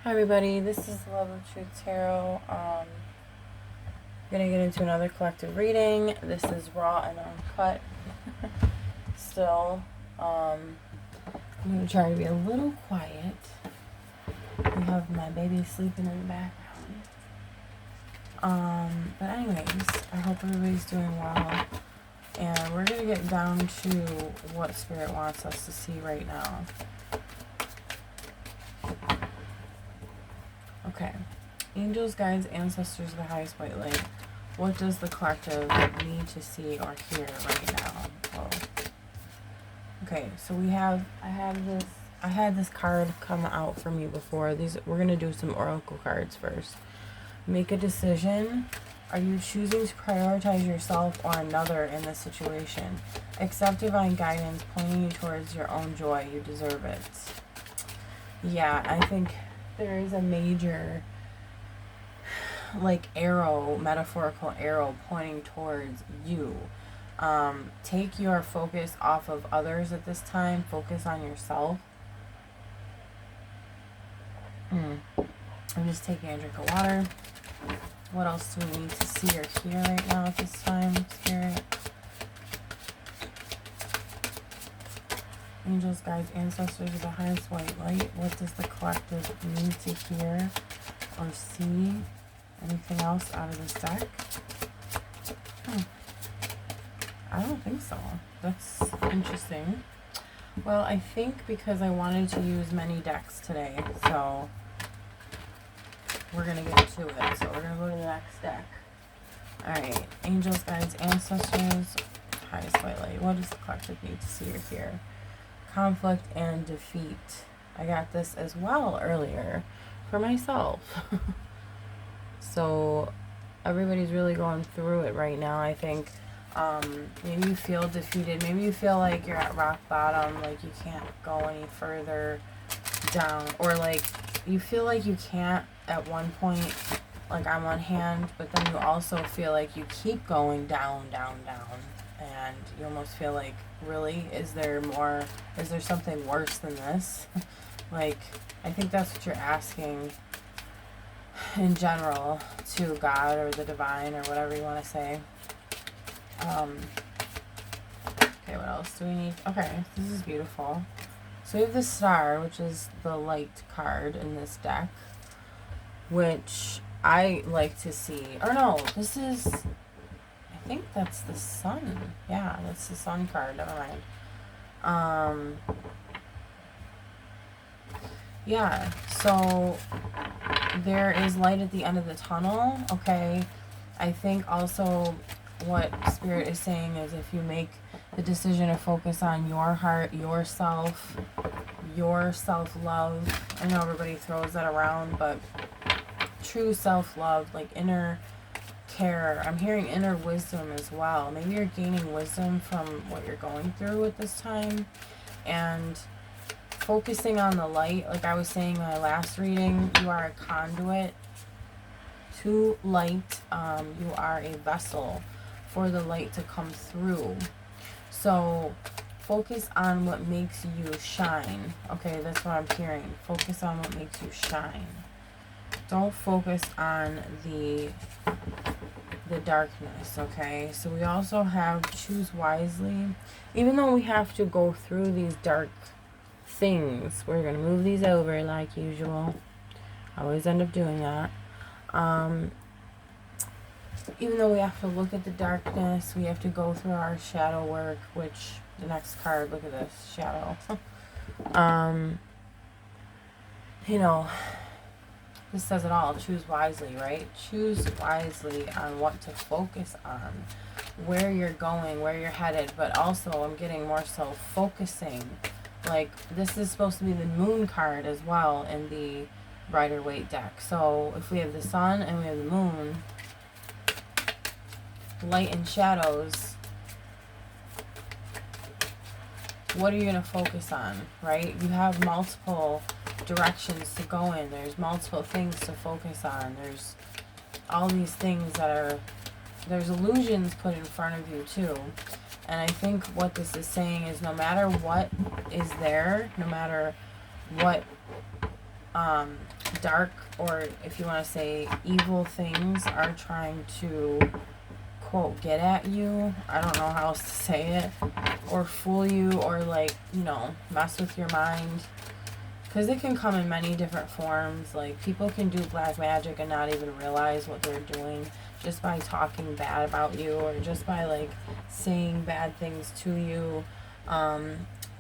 Hi everybody, this is Love of Truth Tarot. I'm gonna get into another collective reading. This is raw and uncut still. I'm gonna try to be a little quiet. We have my baby sleeping in the background. But anyways, I hope everybody's doing well. And we're gonna get down to what Spirit wants us to see right now. Okay. Angels, guides, ancestors, the highest white light. What does the collective need to see or hear right now? Oh. Okay, so I had this card come out for me before. We're gonna do some oracle cards first. Make a decision. Are you choosing to prioritize yourself or another in this situation? Accept divine guidance pointing you towards your own joy. You deserve it. Yeah, I think there is a major metaphorical arrow pointing towards you. Take your focus off of others at this time. Focus on yourself. I'm just taking a drink of water. What else do we need to see or hear right now at this time, Spirit? Angels, guides, ancestors of the highest white light. What does the collective need to hear or see? Anything else out of this deck? I don't think so. That's interesting. Well, I think because I wanted to use many decks today, so we're going to get to it. So we're going to go to the next deck. Alright, angels, guides, ancestors, highest white light. What does the collective need to see or hear? Conflict and defeat. I got this as well earlier for myself. So everybody's really going through it right now, I think. Maybe you feel defeated. Maybe you feel like you're at rock bottom, like you can't go any further down. Or like you feel like you can't at one point, like on one hand, but then you also feel like you keep going down, down, down. And you almost feel like, really, is there something worse than this? Like, I think that's what you're asking in general to God or the divine or whatever you want to say. Okay, what else do we need? Okay, this is beautiful. So we have the star, which is the light card in this deck, which I like to see. Or no, this is, I think that's the sun. Yeah, that's the sun card. Never mind. Yeah, so there is light at the end of the tunnel. Okay, I think also what Spirit is saying is if you make the decision to focus on your heart, yourself, your self-love. I know everybody throws that around, but true self-love, like inner care. I'm hearing inner wisdom as well. Maybe you're gaining wisdom from what you're going through at this time. And focusing on the light, like I was saying in my last reading, you are a conduit to light. You are a vessel for the light to come through. So focus on what makes you shine. Okay, that's what I'm hearing. Focus on what makes you shine. Don't focus on the darkness, okay? So we also have choose wisely. Even though we have to go through these dark things, we're going to move these over like usual. I always end up doing that. Even though we have to look at the darkness, we have to go through our shadow work, which the next card, look at this, shadow. You know, this says it all. Choose wisely, right? Choose wisely on what to focus on, where you're going, where you're headed. But also, I'm getting more so focusing. Like, this is supposed to be the moon card as well in the Rider Waite deck. So, if we have the sun and we have the moon, light and shadows, what are you going to focus on, right? You have multiple directions to go in. There's multiple things to focus on. There's all these things there's illusions put in front of you too. And I think what this is saying is no matter what is there, no matter what dark, or if you want to say evil things are trying to, quote, get at you. I don't know how else to say it. Or fool you, or like, you know, mess with your mind. Because it can come in many different forms. Like, people can do black magic and not even realize what they're doing just by talking bad about you, or just by, like, saying bad things to you.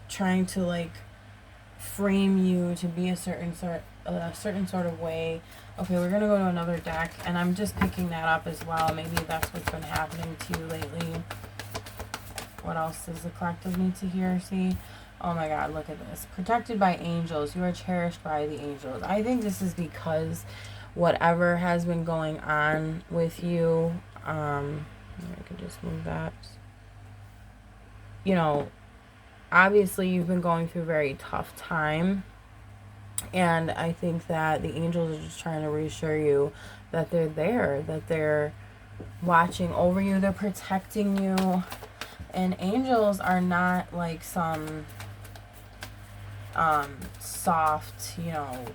Trying to, like, frame you to be a certain sort of way. Okay, we're going to go to another deck, and I'm just picking that up as well. Maybe that's what's been happening to you lately. What else does the collective need to hear? See? Oh my God, look at this. Protected by angels. You are cherished by the angels. I think this is because whatever has been going on with you, I could just move that. You know, obviously you've been going through a very tough time. And I think that the angels are just trying to reassure you that they're there, that they're watching over you, they're protecting you. And angels are not like some soft, you know,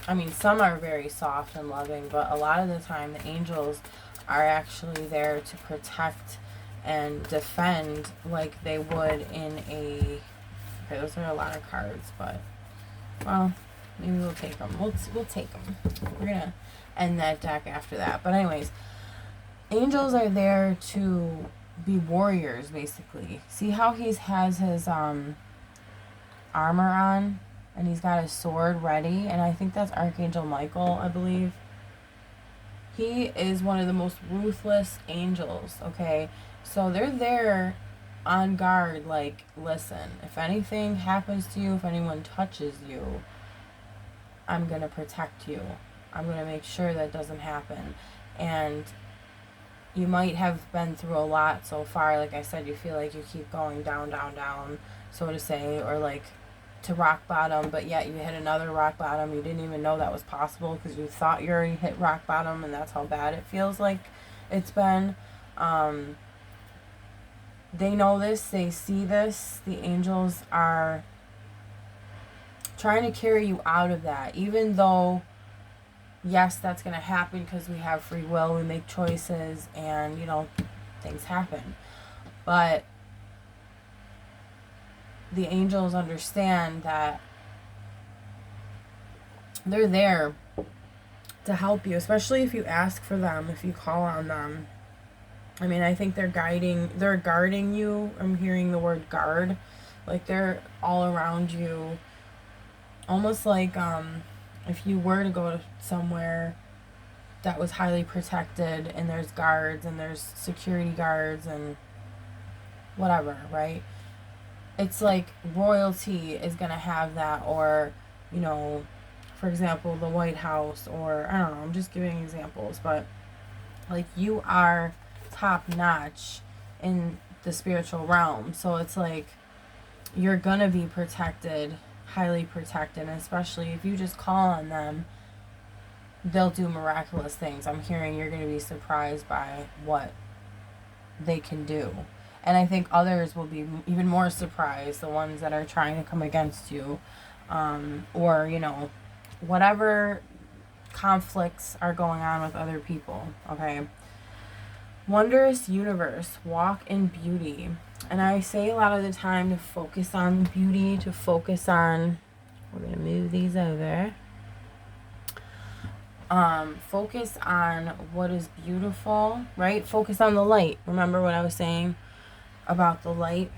I mean, some are very soft and loving, but a lot of the time the angels are actually there to protect and defend like they would in a, okay, those are a lot of cards, but, well, maybe we'll take them. We'll take them. We're going to end that deck after that. But anyways, angels are there to be warriors, basically. See how he has his, armor on, and he's got his sword ready, and I think that's Archangel Michael, I believe. He is one of the most ruthless angels, okay? So they're there on guard, like, listen, if anything happens to you, if anyone touches you, I'm gonna protect you. I'm gonna make sure that doesn't happen. And you might have been through a lot so far. Like I said, you feel like you keep going down, down, down, so to say, or like to rock bottom, but yet you hit another rock bottom. You didn't even know that was possible because you thought you already hit rock bottom, and that's how bad it feels like it's been. They know this. They see this. The angels are trying to carry you out of that, even though, yes, that's going to happen because we have free will. We make choices, and, you know, things happen. But the angels understand that they're there to help you, especially if you ask for them, if you call on them. I mean, I think they're guarding you. I'm hearing the word guard. Like, they're all around you. Almost like if you were to go to somewhere that was highly protected, and there's guards and there's security guards and whatever, right? It's like royalty is going to have that, or, you know, for example, the White House, or I don't know, I'm just giving examples, but like you are top notch in the spiritual realm. So it's like you're going to be protected, highly protected, and especially if you just call on them, they'll do miraculous things. I'm hearing you're going to be surprised by what they can do. And I think others will be even more surprised, the ones that are trying to come against you. Or, you know, whatever conflicts are going on with other people, okay? Wondrous universe, walk in beauty. And I say a lot of the time to focus on the beauty, to focus on, we're going to move these over. Focus on what is beautiful, right? Focus on the light. Remember what I was saying about the light?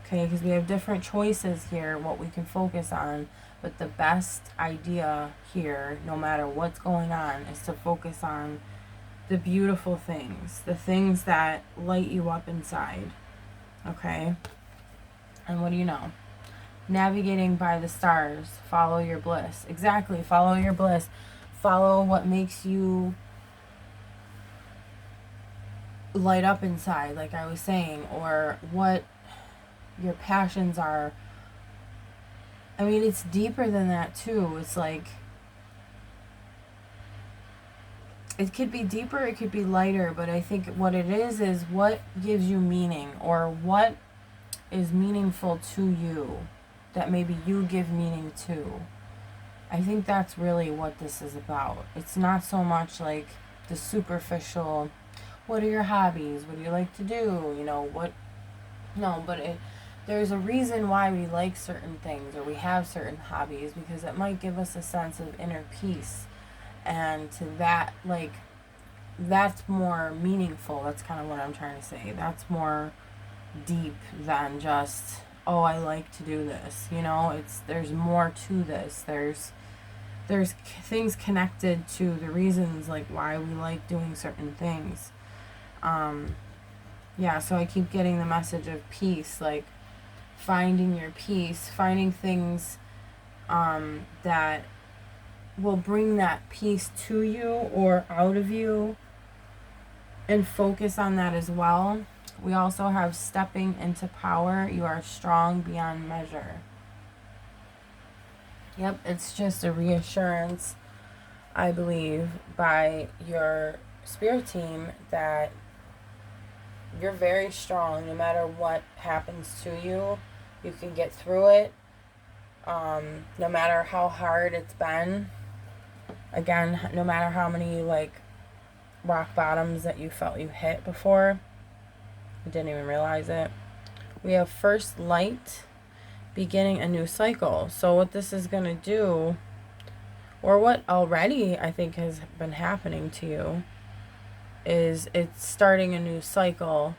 Okay, because we have different choices here, what we can focus on. But the best idea here, no matter what's going on, is to focus on the beautiful things, the things that light you up inside. Okay? And what do you know? Navigating by the stars. Follow your bliss. Exactly. Follow your bliss. Follow what makes you light up inside, like I was saying, or what your passions are. I mean, it's deeper than that too. It's like, it could be deeper, it could be lighter, but I think what it is what gives you meaning, or what is meaningful to you that maybe you give meaning to. I think that's really what this is about. It's not so much like the superficial, what are your hobbies? What do you like to do? You know, what, no, but there's a reason why we like certain things or we have certain hobbies, because it might give us a sense of inner peace. And to that, like, that's more meaningful. That's kind of what I'm trying to say. That's more deep than just, oh, I like to do this. You know, there's more to this. There's things connected to the reasons like why we like doing certain things. Yeah, so I keep getting the message of peace, like finding your peace, finding things that will bring that peace to you or out of you, and focus on that as well. We also have stepping into power. You are strong beyond measure. Yep, it's just a reassurance, I believe, by your spirit team that you're very strong no matter what happens to you. You can get through it. No matter how hard it's been. Again, no matter how many like rock bottoms that you felt you hit before. You didn't even realize it. We have first light, beginning a new cycle. So what this is going to do, or what already I think has been happening to you, is it's starting a new cycle.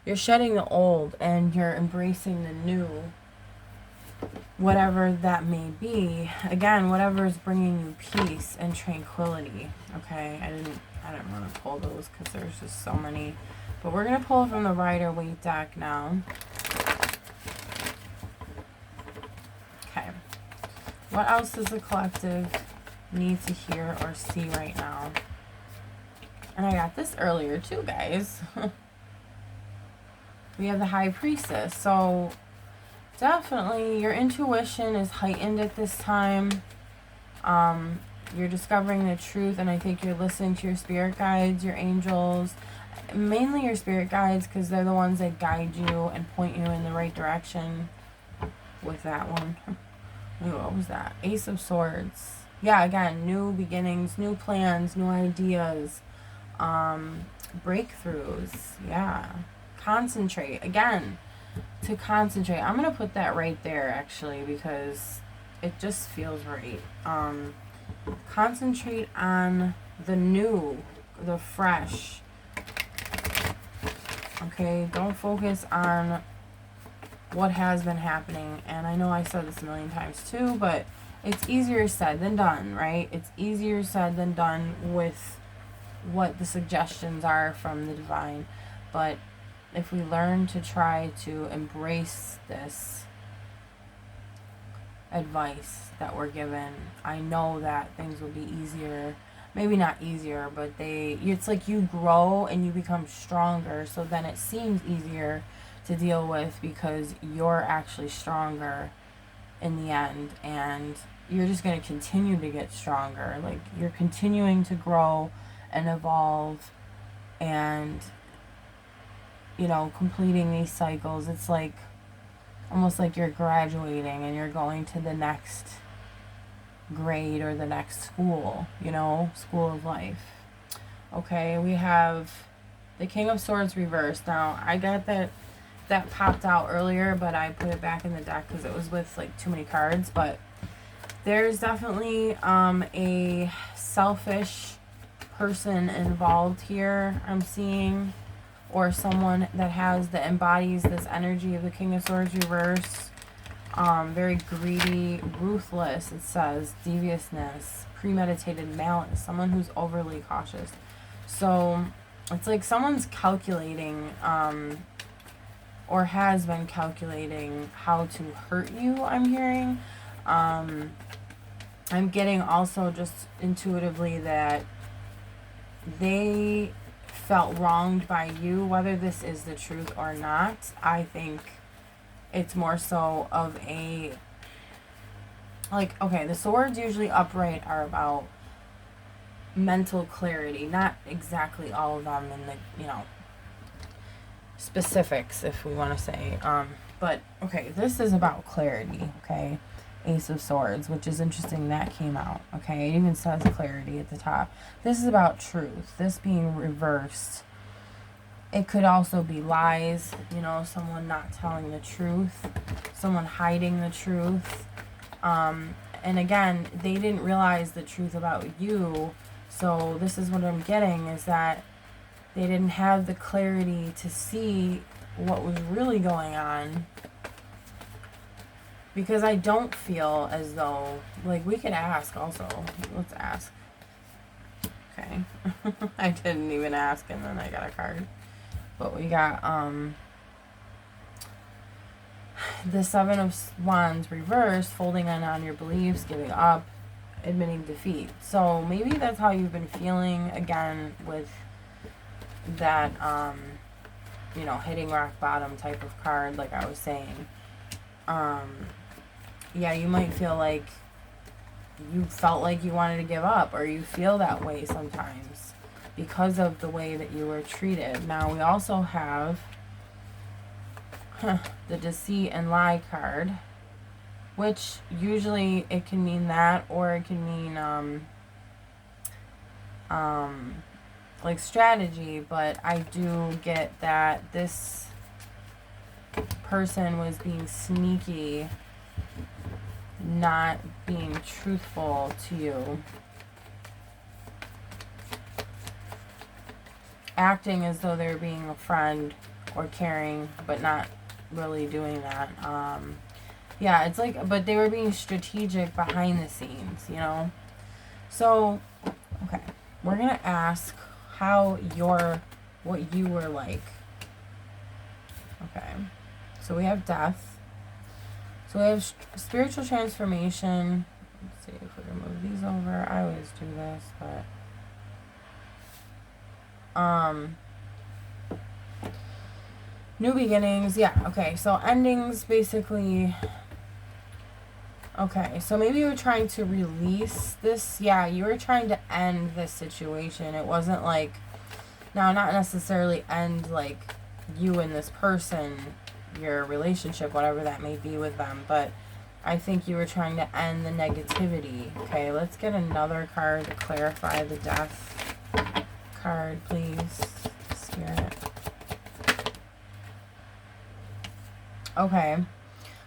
You're shedding the old and you're embracing the new, whatever that may be. Again, whatever is bringing you peace and tranquility. Okay, I didn't want to pull those because there's just so many, but we're gonna pull from the Rider-Waite deck now. Okay, what else does the collective need to hear or see right now? And I got this earlier too, guys. We have the High Priestess. So definitely your intuition is heightened at this time. You're discovering the truth, and I think you're listening to your spirit guides, your angels, mainly your spirit guides, because they're the ones that guide you and point you in the right direction. With that one, ooh, what was that? Ace of Swords. Yeah, again, new beginnings, new plans, new ideas, breakthroughs. Yeah, concentrate again. To concentrate, I'm gonna put that right there actually, because it just feels right. Concentrate on the new, the fresh. Okay, don't focus on what has been happening. And I know I said this a million times too, but it's easier said than done, right? It's easier said than done with what the suggestions are from the divine. But if we learn to try to embrace this advice that we're given, I know that things will be easier. Maybe not easier, but it's like you grow and you become stronger, so then it seems easier to deal with because you're actually stronger in the end, and you're just going to continue to get stronger. Like, you're continuing to grow and evolve, and completing these cycles. It's like almost like you're graduating and you're going to the next grade or the next school, school of life. Okay, we have the King of Swords reversed. Now, I got that popped out earlier, but I put it back in the deck because it was with like too many cards. But there's definitely a selfish person involved here, I'm seeing, or someone that embodies this energy of the King of Swords reverse. Very greedy, ruthless, it says, deviousness, premeditated malice, someone who's overly cautious. So it's like someone's calculating, or has been calculating how to hurt you, I'm hearing. I'm getting also just intuitively that they felt wronged by you, whether this is the truth or not. I think it's more so of a, like, okay, the swords usually upright are about mental clarity, not exactly all of them in the, specifics, if we want to say, but okay, this is about clarity. Okay, Ace of Swords, which is interesting that came out. Okay, it even says clarity at the top. This is about truth. This being reversed. It could also be lies, you know, someone not telling the truth, someone hiding the truth. And again, they didn't realize the truth about you. So this is what I'm getting, is that they didn't have the clarity to see what was really going on. Because I don't feel as though, like, we could ask also. Let's ask. Okay. I didn't even ask, and then I got a card. But we got the Seven of Wands reversed, folding on your beliefs, giving up, admitting defeat. So maybe that's how you've been feeling, again, with that, you know, hitting rock bottom type of card, like I was saying. Yeah, you might feel like you felt like you wanted to give up, or you feel that way sometimes because of the way that you were treated. Now, we also have the Deceit and Lie card, which usually it can mean that, or it can mean like strategy, but I do get that this person was being sneaky, not being truthful to you, acting as though they're being a friend or caring, but not really doing that. Yeah, it's like, but they were being strategic behind the scenes, you know. So, okay, we're gonna ask what you were like. Okay, so we have death. So we have spiritual transformation. Let's see if we can move these over. I always do this, but new beginnings. Yeah, okay. So endings, basically. Okay, so maybe you were trying to release this. Yeah, you were trying to end this situation. It wasn't like, now, not necessarily end like you and this person, your relationship, whatever that may be with them, but I think you were trying to end the negativity. Okay, let's get another card to clarify the death card, please, Spirit. Okay,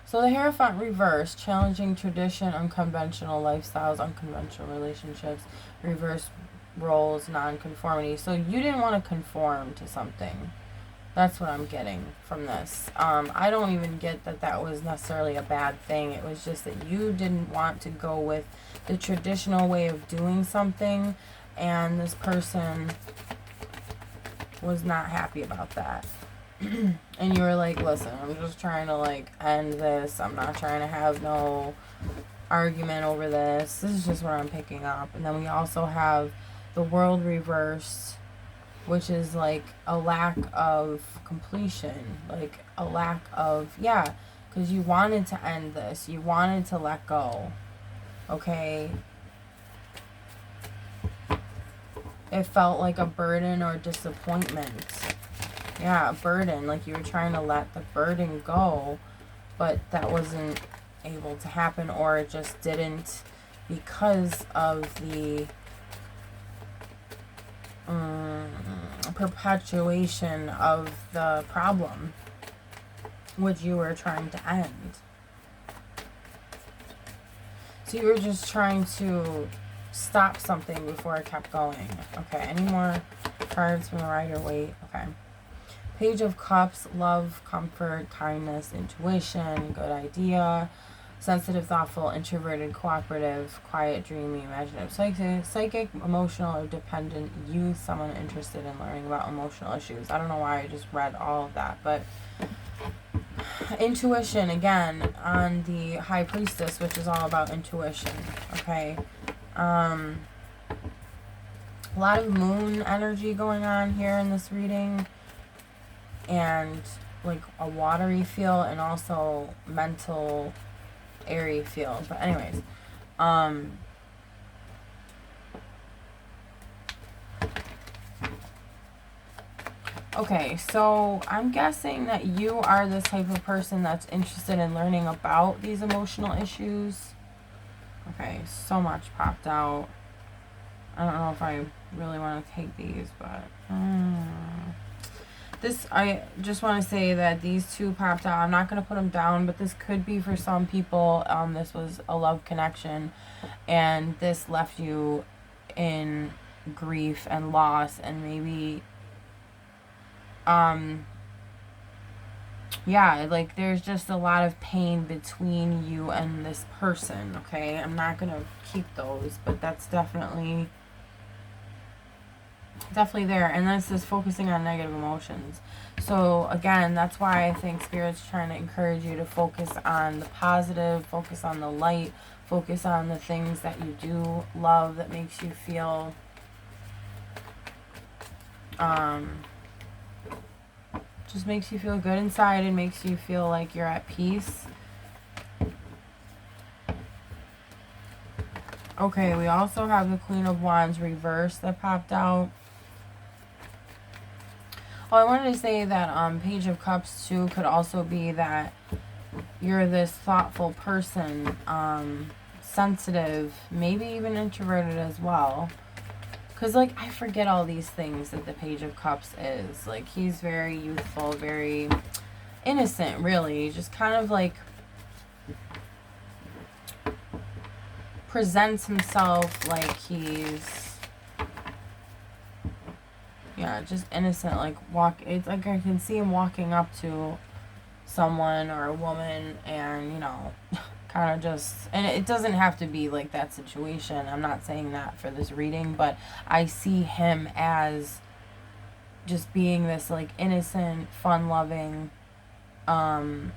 so the Hierophant reverse, challenging tradition, unconventional lifestyles, unconventional relationships, reverse roles, non-conformity. So you didn't want to conform to something. That's what I'm getting from this. I don't even get that that was necessarily a bad thing. It was just that you didn't want to go with the traditional way of doing something, and this person was not happy about that. And you were like, listen, I'm just trying to, like, end this. I'm not trying to have no argument over this. This is just what I'm picking up. And then we also have the World reversed, which is like a lack of completion, like a lack of, yeah, because you wanted to end this, you wanted to let go, okay? It felt like a burden or disappointment. Yeah, a burden, like you were trying to let the burden go, but that wasn't able to happen, or it just didn't, because of the perpetuation of the problem which you were trying to end. So you were just trying to stop something before it kept going. Okay, any more cards from the Rider-Waite? Okay. Page of Cups, love, comfort, kindness, intuition, good idea, sensitive, thoughtful, introverted, cooperative, quiet, dreamy, imaginative, psychic, emotional, or dependent youth, someone interested in learning about emotional issues. I don't know why I just read all of that, but intuition, again, on the High Priestess, which is all about intuition, okay? A lot of moon energy going on here in this reading, and like a watery feel, and also mental, airy feel. But anyways, Okay, so I'm guessing that you are the type of person that's interested in learning about these emotional issues. Okay, so much popped out. I don't know if I really want to take these, but this, I just want to say that these two popped out. I'm not going to put them down, but this could be for some people. This was a love connection, and this left you in grief and loss, and maybe yeah, like there's just a lot of pain between you and this person. Okay, I'm not gonna keep those, but that's definitely there. And this is focusing on negative emotions. So again, that's why I think Spirit's trying to encourage you to focus on the positive, focus on the light, focus on the things that you do love, that makes you feel just makes you feel good inside and makes you feel like you're at peace. Okay, we also have the Queen of Wands reverse that popped out. Oh, I wanted to say that Page of Cups too could also be that you're this thoughtful person, sensitive, maybe even introverted as well. Because, like, I forget all these things that the Page of Cups is. Like, he's very youthful, very innocent, really. Just kind of, like, presents himself like he's, yeah, just innocent. Like, it's like I can see him walking up to someone or a woman and, you know, kind of just, and it doesn't have to be like that situation. I'm not saying that for this reading, but I see him as just being this like innocent, fun-loving, almost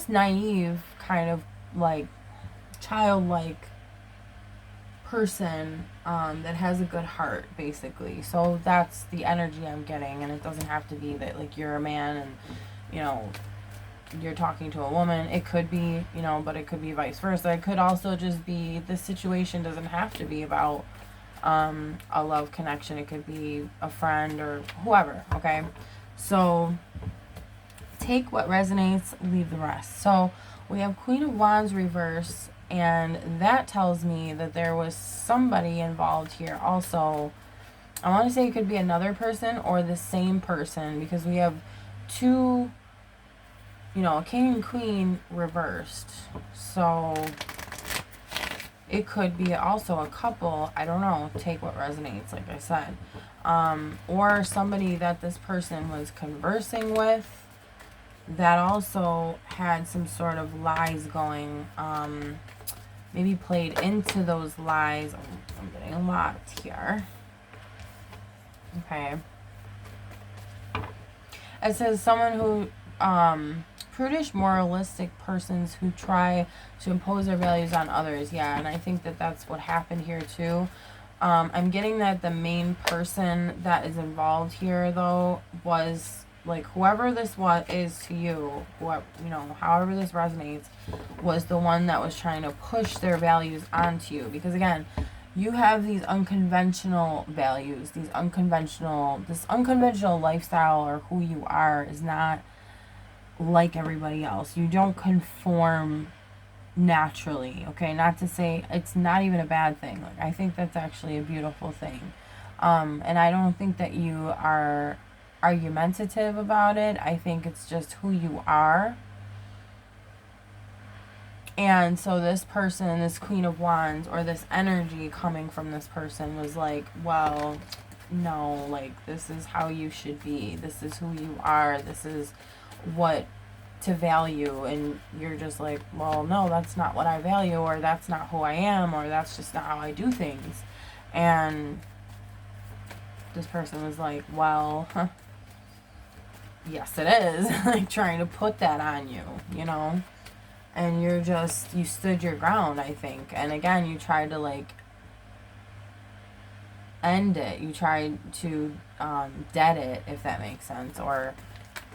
naive, kind of like childlike person that has a good heart, basically. So that's the energy I'm getting, and it doesn't have to be that like you're a man and, you know, you're talking to a woman. It could be, you know, but it could be vice versa. It could also just be, the situation doesn't have to be about a love connection. It could be a friend or whoever, okay? So take what resonates, leave the rest. So we have Queen of Wands reverse, and that tells me that there was somebody involved here also. I want to say it could be another person or the same person, because we have two, you know, a king and queen reversed. So it could be also a couple. I don't know. Take what resonates, like I said. Or somebody that this person was conversing with that also had some sort of lies going. Maybe played into those lies. I'm getting a lot here. Okay. It says someone who, prudish, moralistic persons who try to impose their values on others. Yeah, and I think that that's what happened here too. I'm getting that the main person that is involved here, though, was like whoever this is to you, whoever, you know, however this resonates, was the one that was trying to push their values onto you. Because again, you have these unconventional values, this unconventional lifestyle, or who you are is not like everybody else. You don't conform naturally, okay? Not to say it's not even a bad thing. Like, I think that's actually a beautiful thing. And I don't think that you are argumentative about it. I think it's just who you are. And so this person, this Queen of Wands, or this energy coming from this person was like, well, no, like, this is how you should be. This is who you are. This is what to value. And you're just like, well, no, that's not what I value, or that's not who I am, or that's just not how I do things. And this person was like, well, yes, it is. Like, trying to put that on you, you know? And you stood your ground, I think. And again, you tried to, like, end it. You tried to dead it, if that makes sense. Or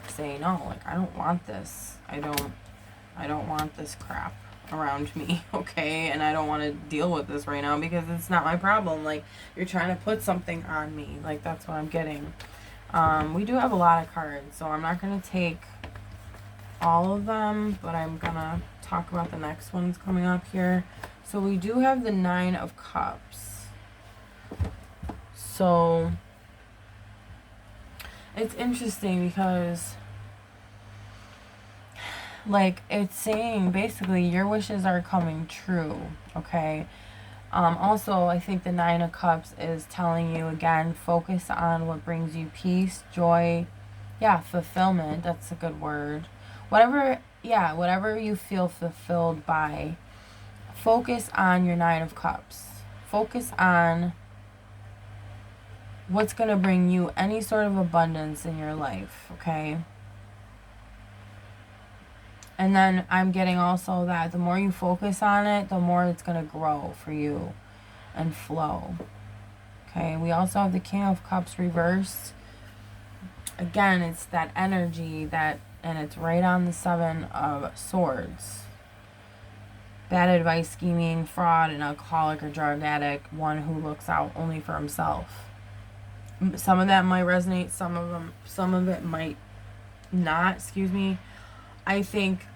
say, no, like, I don't want this. I don't want this crap. around me, okay? And I don't want to deal with this right now because it's not my problem. Like, you're trying to put something on me. Like, that's what I'm getting. We do have a lot of cards, so I'm not going to take all of them, but I'm going to talk about the next ones coming up here. So we do have the 9 of Cups. So it's interesting because, like, it's saying basically your wishes are coming true, okay? Also, I think the 9 of Cups is telling you, again, focus on what brings you peace, joy, fulfillment. That's a good word. Whatever you feel fulfilled by, focus on your 9 of Cups. Focus on what's going to bring you any sort of abundance in your life, okay? And then I'm getting also that the more you focus on it, the more it's going to grow for you and flow. Okay, we also have the King of Cups reversed. Again, it's that energy and it's right on the 7 of Swords. Bad advice, scheming, fraud, an alcoholic or drug addict, one who looks out only for himself. Some of that might resonate, some of it might not, I think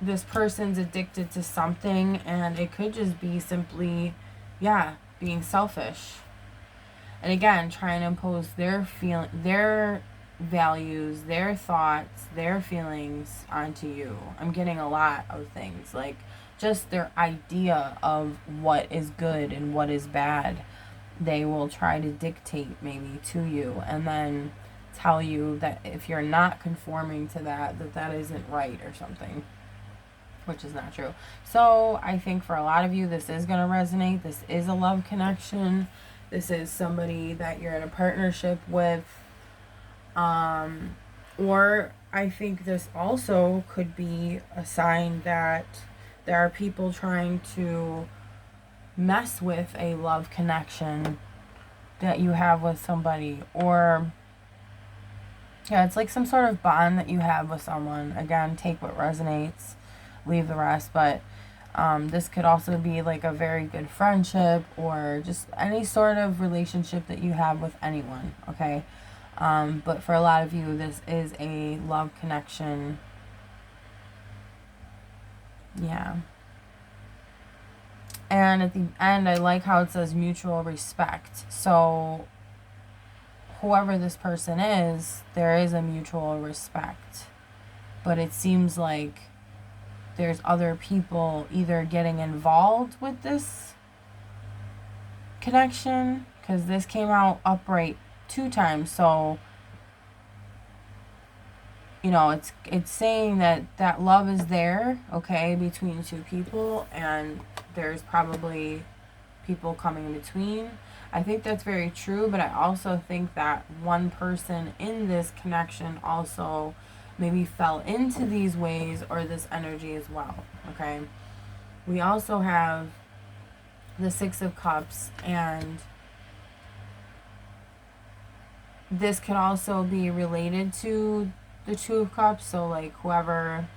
this person's addicted to something, and it could just be simply, being selfish. And again, trying to impose their values, their thoughts, their feelings onto you. I'm getting a lot of things, like just their idea of what is good and what is bad. They will try to dictate maybe to you, and then tell you that if you're not conforming to that isn't right or something, which is not true. So I think for a lot of you, this is going to resonate. This is a love connection. This is somebody that you're in a partnership with. Or I think this also could be a sign that there are people trying to mess with a love connection that you have with somebody. Or it's like some sort of bond that you have with someone. Again, take what resonates, leave the rest. But this could also be like a very good friendship or just any sort of relationship that you have with anyone, okay? But for a lot of you, this is a love connection. Yeah. And at the end, I like how it says mutual respect. So whoever this person is, there is a mutual respect. But it seems like there's other people either getting involved with this connection, because this came out upright 2 times. So, it's saying that love is there, okay, between 2 people, and there's probably people coming in between. I think that's very true, but I also think that one person in this connection also maybe fell into these ways or this energy as well, okay? We also have the 6 of Cups, and this could also be related to the 2 of Cups. So like whoever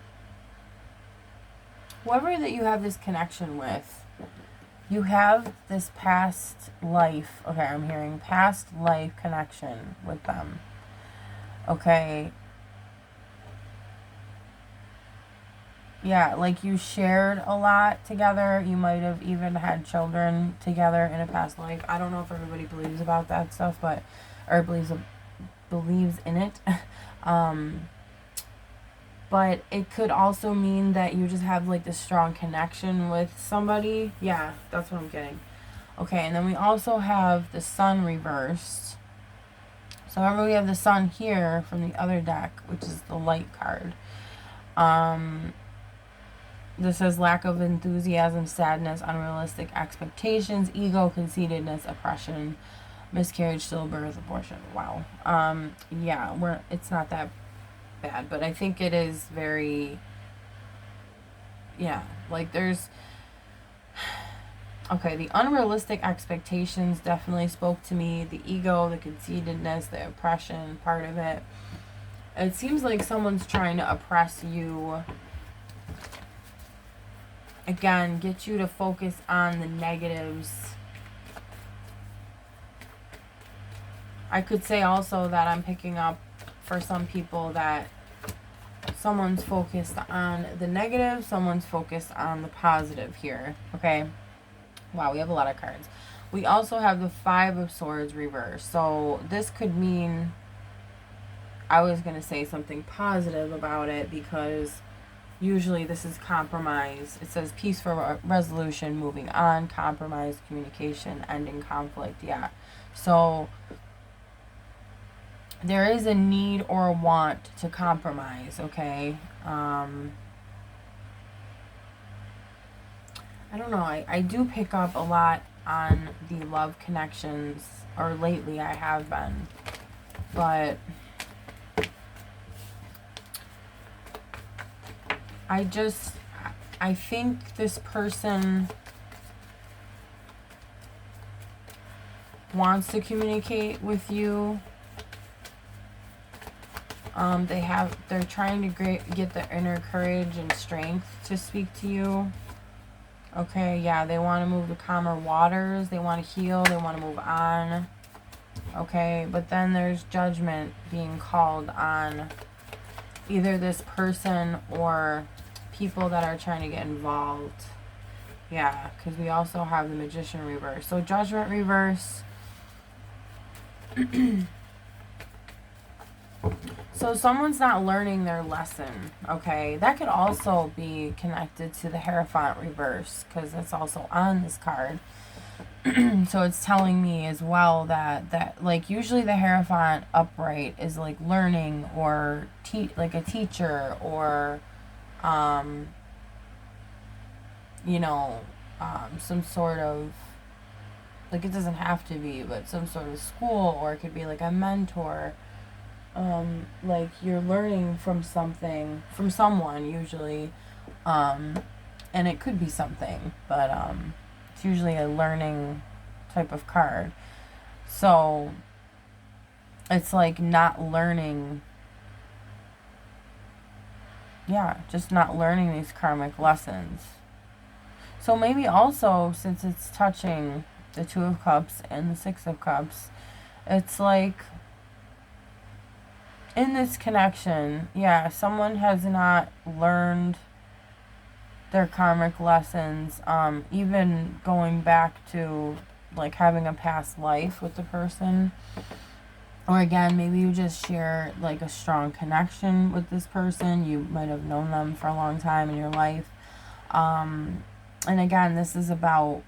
that you have this connection with, you have this past life, okay, I'm hearing past life connection with them, okay? Yeah, like you shared a lot together. You might have even had children together in a past life. I don't know if everybody believes about that stuff, or believes in it. But it could also mean that you just have like this strong connection with somebody. Yeah, that's what I'm getting. Okay, and then we also have the Sun reversed. So remember, we have the Sun here from the other deck, which is the light card. This says lack of enthusiasm, sadness, unrealistic expectations, ego, conceitedness, oppression, miscarriage, stillbirth, abortion. Wow. It's not that bad, but I think it is very, like there's, okay, the unrealistic expectations definitely spoke to me. The ego, the conceitedness, the oppression part of it. It seems like someone's trying to oppress you again, get you to focus on the negatives. I could say also that I'm picking up for some people that someone's focused on the negative, someone's focused on the positive here. Okay. Wow, we have a lot of cards. We also have the Five of Swords reversed. So this could mean, I was going to say something positive about it, because usually this is compromise. It says peaceful resolution, moving on, compromise, communication, ending conflict. Yeah. So there is a need or a want to compromise, okay? I don't know. I do pick up a lot on the love connections, or lately I have been. But I think this person wants to communicate with you. They're trying to get the inner courage and strength to speak to you. Okay, yeah, they want to move to calmer waters. They want to heal. They want to move on. Okay, but then there's judgment being called on either this person or people that are trying to get involved. Yeah, because we also have the Magician reverse. So Judgment reverse. So someone's not learning their lesson, okay? That could also be connected to the Hierophant reverse, because it's also on this card. So it's telling me as well that like usually the Hierophant upright is like learning, or like a teacher, or some sort of, like, it doesn't have to be, but some sort of school, or it could be like a mentor. Like you're learning from something, from someone usually, and it could be something, but it's usually a learning type of card. So it's like not learning, just not learning these karmic lessons. So maybe also, since it's touching the Two of Cups and the Six of Cups, it's like, in this connection, someone has not learned their karmic lessons, even going back to like having a past life with the person. Or again, maybe you just share like a strong connection with this person. You might have known them for a long time in your life. And again, this is about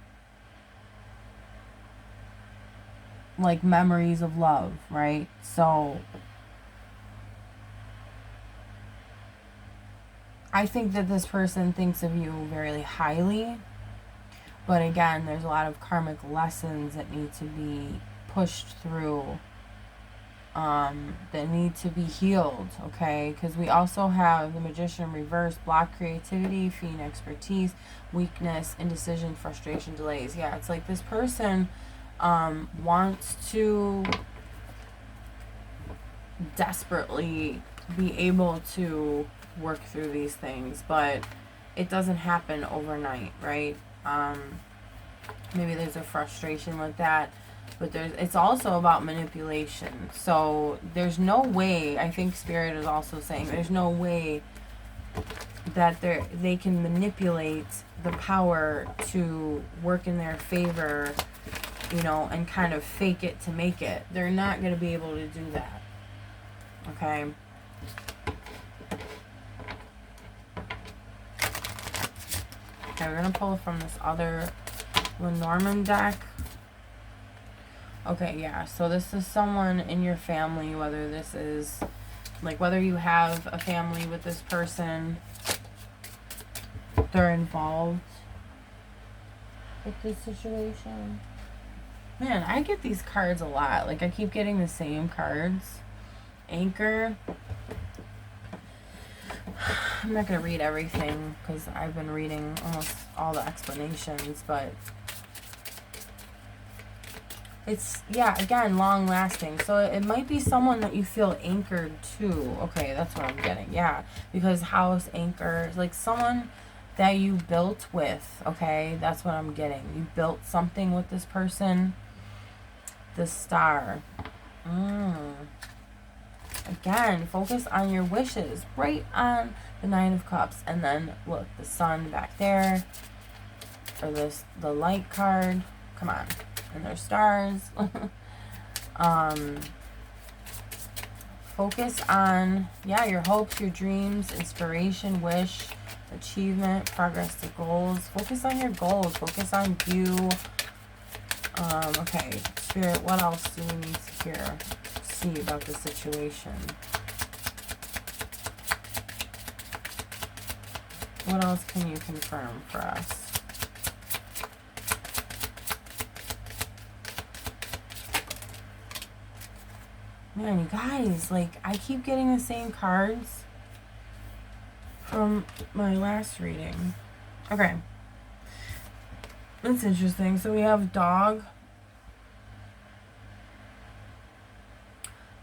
like memories of love, right? So I think that this person thinks of you very highly, but again, there's a lot of karmic lessons that need to be pushed through, that need to be healed, okay? Because we also have the Magician reverse, block creativity, feign expertise, weakness, indecision, frustration, delays. Yeah, it's like this person wants to desperately be able to work through these things, but it doesn't happen overnight, right? Maybe there's a frustration with that, but it's also about manipulation. So there's no way, I think Spirit is also saying, there's no way that they can manipulate the power to work in their favor, and kind of fake it to make it. They're not going to be able to do that. Okay? Okay, we're going to pull from this other Lenormand deck. Okay, yeah, so this is someone in your family, whether this is, like, whether you have a family with this person, they're involved with this situation. Man, I get these cards a lot. Like, I keep getting the same cards. Anchor. I'm not going to read everything because I've been reading almost all the explanations, but it's, again, long lasting. So it might be someone that you feel anchored to. Okay, that's what I'm getting. Yeah, because house anchor, like someone that you built with, okay? That's what I'm getting. You built something with this person. The Star. Again, focus on your wishes. Right on the Nine of Cups. And then, look, the Sun back there. Or this, the Light card. Come on. And there's stars. Focus on, yeah, your hopes, your dreams, inspiration, wish, achievement, progress to goals. Focus on your goals. Focus on you. Okay, Spirit, what else do we need to see about the situation? What else can you confirm for us? Man, you guys, like, I keep getting the same cards from my last reading. Okay. That's interesting. So we have dog,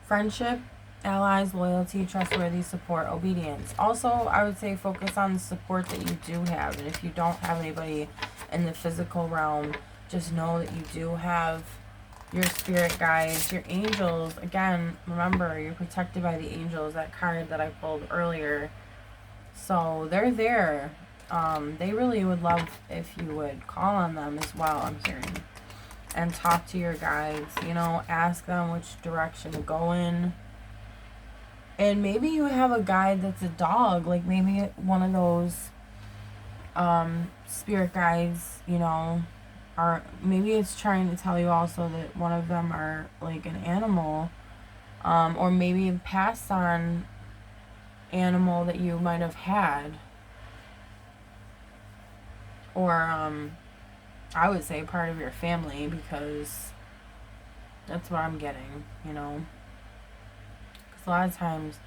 friendship, allies, loyalty, trustworthy, support, obedience. Also, I would say focus on the support that you do have. And if you don't have anybody in the physical realm, just know that you do have your spirit guides, your angels. Again, remember, you're protected by the angels, that card that I pulled earlier. So they're there. They really would love if you would call on them as well, I'm hearing. And talk to your guides, you know, ask them which direction to go in. And maybe you have a guide that's a dog, like maybe one of those spirit guides, you know, are, maybe it's trying to tell you also that one of them are like an animal, or maybe a passed on animal that you might have had, or I would say part of your family, because that's what I'm getting, you know, because a lot of times,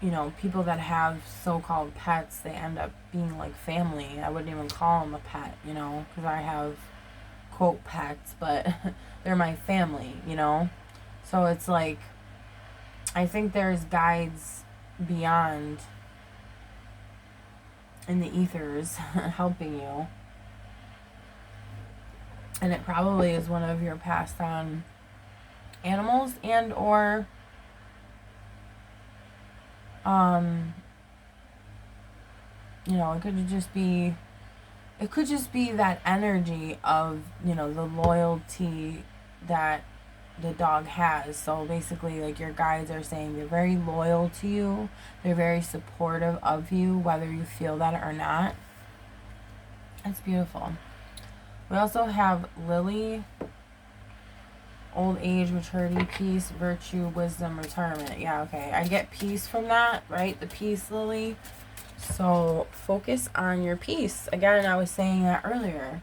you know, people that have so-called pets, they end up being like family. I wouldn't even call them a pet, you know, because I have, quote, pets, but they're my family, you know. So it's like, I think there's guides beyond in the ethers helping you. And it probably is one of your passed on animals, and or you know, it could just be that energy of, you know, the loyalty that the dog has. So basically, like, your guides are saying they're very loyal to you, they're very supportive of you, whether you feel that or not. That's beautiful. We also have Lily, old age, maturity, peace, virtue, wisdom, retirement. Yeah, okay. I get peace from that, right? The peace, Lily. So focus on your peace. Again, I was saying that earlier.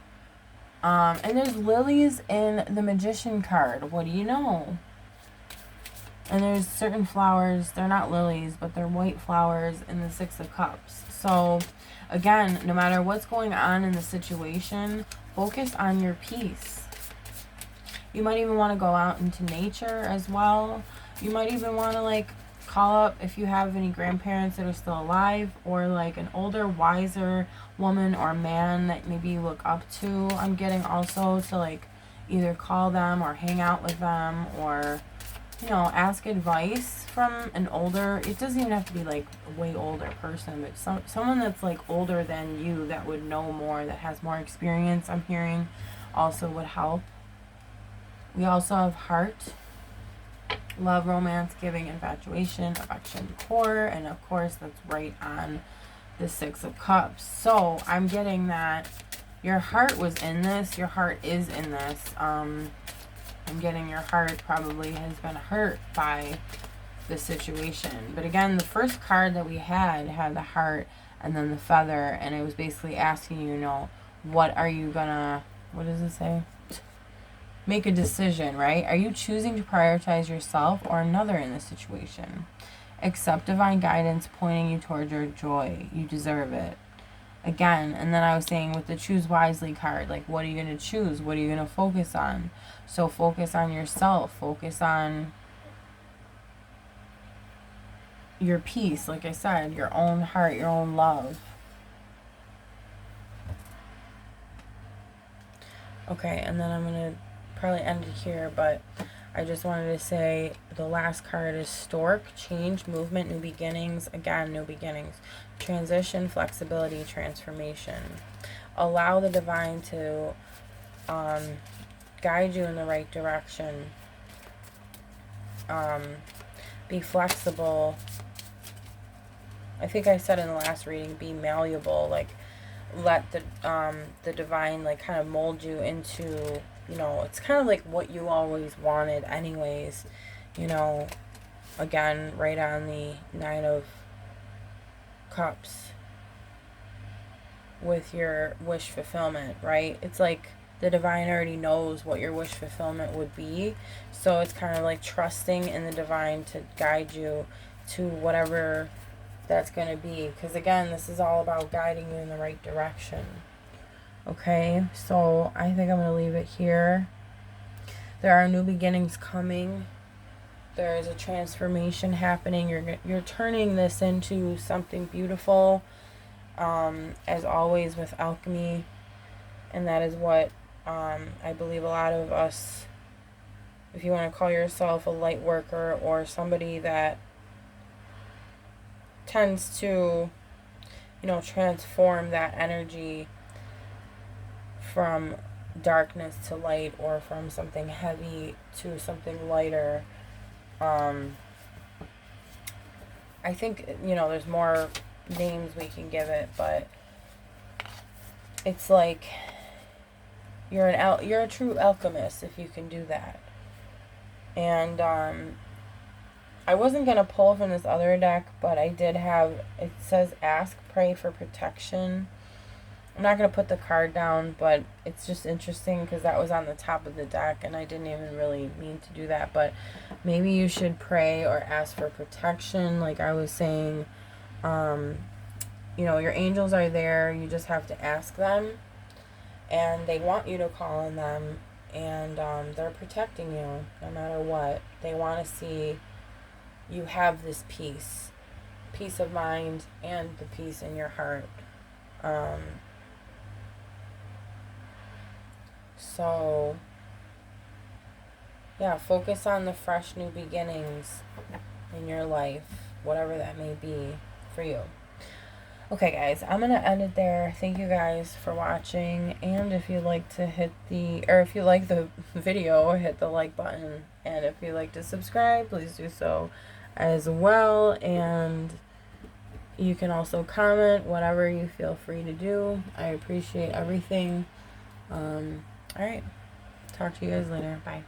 And there's lilies in the Magician card. What do you know? And there's certain flowers, they're not lilies, but they're white flowers in the Six of Cups. So again, no matter what's going on in the situation, focus on your peace. You might even want to go out into nature as well. You might even want to, like, call up if you have any grandparents that are still alive, or like an older, wiser woman or man that maybe you look up to. I'm getting also to, like, either call them or hang out with them, or, you know, ask advice from an older, it doesn't even have to be like a way older person, but someone that's like older than you, that would know more, that has more experience, I'm hearing, also would help. We also have heart, love, romance, giving, infatuation, affection, core, and of course that's right on the Six of Cups. So I'm getting that your heart was in this, your heart is in this. I'm getting your heart probably has been hurt by the situation. But again, the first card that we had the heart and then the feather, and it was basically asking you, you know, what are you gonna, what does it say? Make a decision, right? Are you choosing to prioritize yourself or another in this situation? Accept divine guidance pointing you towards your joy. You deserve it. Again, and then I was saying with the choose wisely card, like, what are you going to choose? What are you going to focus on? So focus on yourself. Focus on your peace, like I said, your own heart, your own love. Okay, and then I'm going to probably end it here, but I just wanted to say the last card is Stork, change, movement, new beginnings. Again, new beginnings. Transition, flexibility, transformation. Allow the divine to guide you in the right direction. Be flexible. I think I said in the last reading, be malleable. Like, let the divine, like, kind of mold you into, you know, it's kind of like what you always wanted anyways, you know. Again, right on the Nine of Cups with your wish fulfillment, right? It's like the divine already knows what your wish fulfillment would be, so it's kind of like trusting in the divine to guide you to whatever that's going to be, because again, this is all about guiding you in the right direction. Okay, so I think I'm going to leave it here. There are new beginnings coming. There is a transformation happening. You're turning this into something beautiful, as always with alchemy, and that is what I believe a lot of us, if you want to call yourself a light worker or somebody that tends to, you know, transform that energy from darkness to light, or from something heavy to something lighter. I think, you know, there's more names we can give it, but it's like you're a true alchemist if you can do that. And I wasn't going to pull from this other deck, but I did have, it says ask, pray for protection. I'm not going to put the card down, but it's just interesting because that was on the top of the deck and I didn't even really mean to do that. But maybe you should pray or ask for protection. Like I was saying, you know, your angels are there. You just have to ask them, and they want you to call on them, and they're protecting you no matter what. They want to see you have this peace of mind, and the peace in your heart. So yeah, focus on the fresh new beginnings in your life, whatever that may be for you. Okay guys, I'm going to end it there. Thank you guys for watching, and if you'd like to if you like the video, hit the like button, and if you'd like to subscribe, please do so as well, and you can also comment, whatever you feel free to do. I appreciate everything. Alright, talk to you guys later. Bye.